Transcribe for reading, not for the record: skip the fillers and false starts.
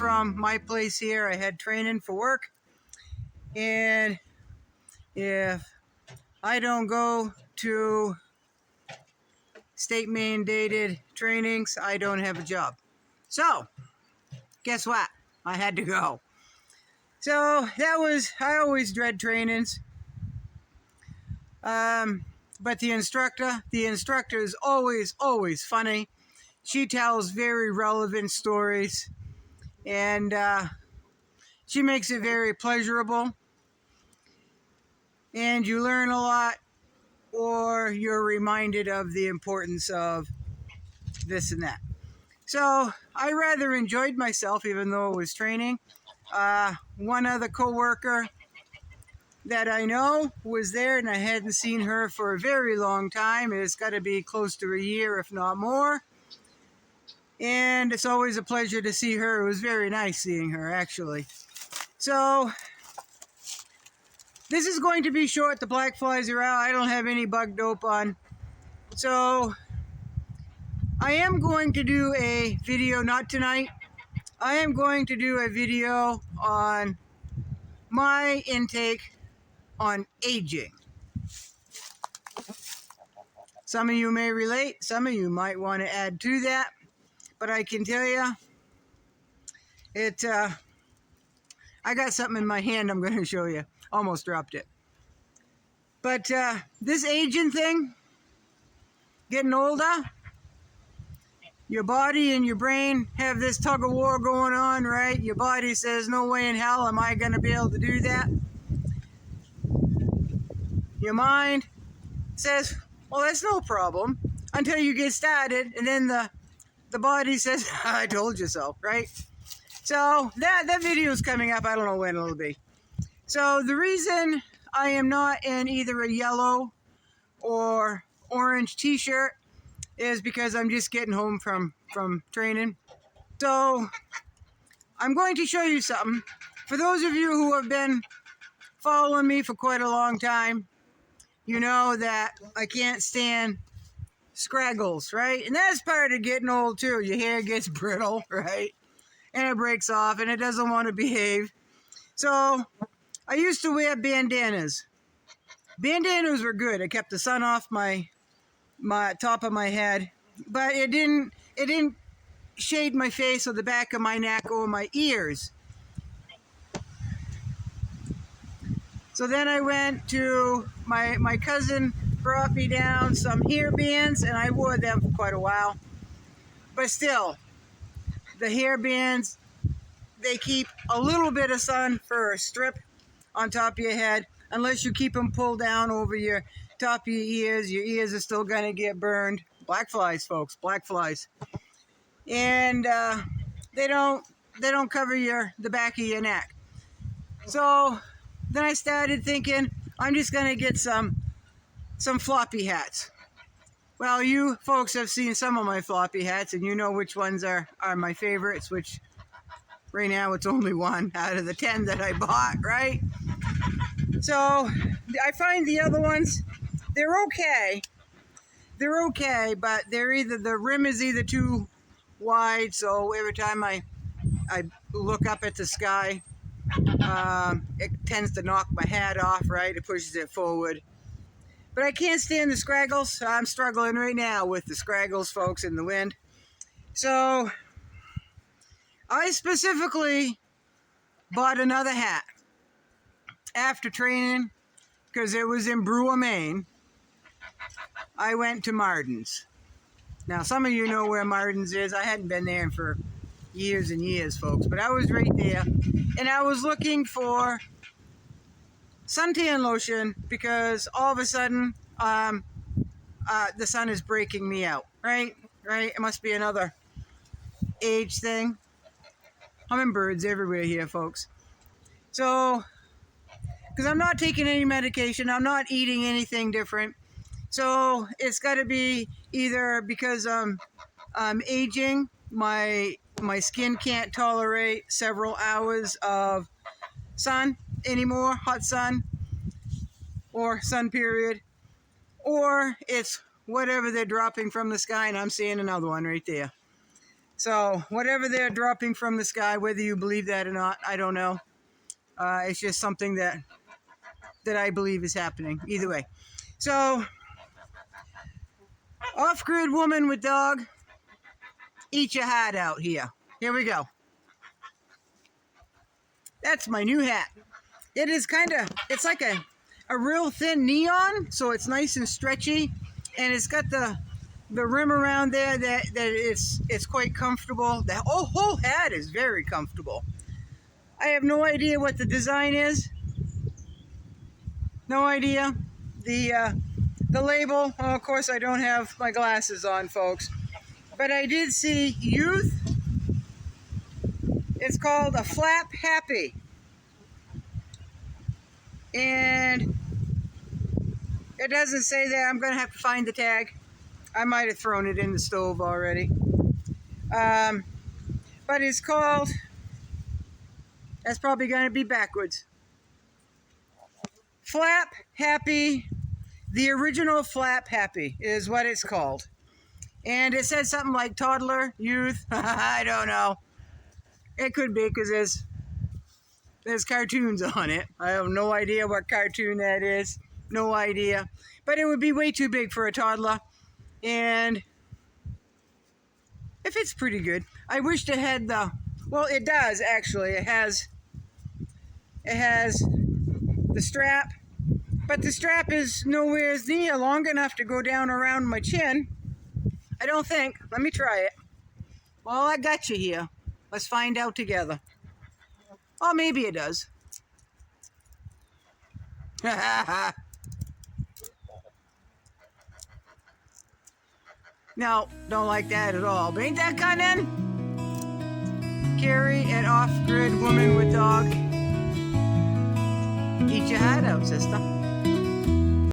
from my place here. I had training for work, and if I don't go to state mandated trainings, I don't have a job. So guess what? I had to go. So I always dread trainings. But the instructor is always funny. She tells very relevant stories, and she makes it very pleasurable. And you learn a lot, or you're reminded of the importance of this and that. So I rather enjoyed myself, even though it was training. One other coworker that I know was there, and I hadn't seen her for a very long time. It's got to be close to a year, if not more. And it's always a pleasure to see her. It was very nice seeing her, actually. So this is going to be short. The black flies are out. I don't have any bug dope on. So I am going to do a video, not tonight. I am going to do a video on my intake on aging. Some of you may relate, some of you might want to add to that, but I can tell you, I got something in my hand I'm going to show you. Almost dropped it. But this aging thing, getting older, your body and your brain have this tug of war going on, right? Your body says, no way in hell am I going to be able to do that. Your mind says, well, that's no problem, until you get started, and then the body says, I told you so, right? So that video is coming up. I don't know when it'll be. So the reason I am not in either a yellow or orange t-shirt is because I'm just getting home from training. So I'm going to show you something. For those of you who have been following me for quite a long time, you know that I can't stand scraggles, right? And that's part of getting old too. Your hair gets brittle, right? And it breaks off and it doesn't want to behave. So I used to wear bandanas. Bandanas were good. It kept the sun off my top of my head, but it didn't shade my face or the back of my neck or my ears. So then I went to, my cousin brought me down some hair bands, and I wore them for quite a while. But still, the hair bands, they keep a little bit of sun for a strip on top of your head, unless you keep them pulled down over your top of your ears. Your ears are still going to get burned. Black flies, folks, black flies. And they don't cover the back of your neck. So then I started thinking, I'm just going to get some floppy hats. Well, you folks have seen some of my floppy hats, and you know which ones are my favorites, which right now it's only one out of the 10 that I bought, right? So I find the other ones, they're okay. They're okay, but the rim is either too wide, so every time I look up at the sky, it tends to knock my hat off, right? It pushes it forward. But I can't stand the scraggles. I'm struggling right now with the scraggles, folks, in the wind. So I specifically bought another hat after training because it was in Brewer, Maine. I went to Martin's. Now, some of you know where Martin's is. I hadn't been there for years and years, folks, but I was right there, and I was looking for suntan lotion because all of a sudden the sun is breaking me out, right? It must be another age thing. Hummingbirds everywhere here, folks. So, because I'm not taking any medication, I'm not eating anything different, so it's got to be either because I'm aging, my skin can't tolerate several hours of sun anymore, hot sun, or sun period, or it's whatever they're dropping from the sky, and I'm seeing another one right there. So whatever they're dropping from the sky, whether you believe that or not, I don't know. It's just something that I believe is happening. Either way. So, off-grid woman with dog, eat your hat out here. Here we go. That's my new hat. It is it's like a real thin neon, so it's nice and stretchy, and it's got the rim around there that it's quite comfortable. The whole hat is very comfortable. I have no idea what the design is. No idea. The label, of course I don't have my glasses on, folks, but I did see youth. It's called a Flap Happy, and it doesn't say that. I'm gonna have to find the tag. I might have thrown it in the stove already, but it's called, that's probably gonna be backwards, Flap Happy. The original Flap Happy is what it's called. And it said something like toddler, youth. I don't know. It could be because there's cartoons on it. I have no idea what cartoon that is. No idea. But it would be way too big for a toddler. And it fits pretty good. I wished it had well, it does actually. It has the strap. But the strap is nowhere near long enough to go down around my chin. I don't think. Let me try it. Well, I got you here. Let's find out together. Oh, maybe it does. No, don't like that at all. But ain't that cunning? Carrie, an off-grid woman with dog. Eat your heart out, sister.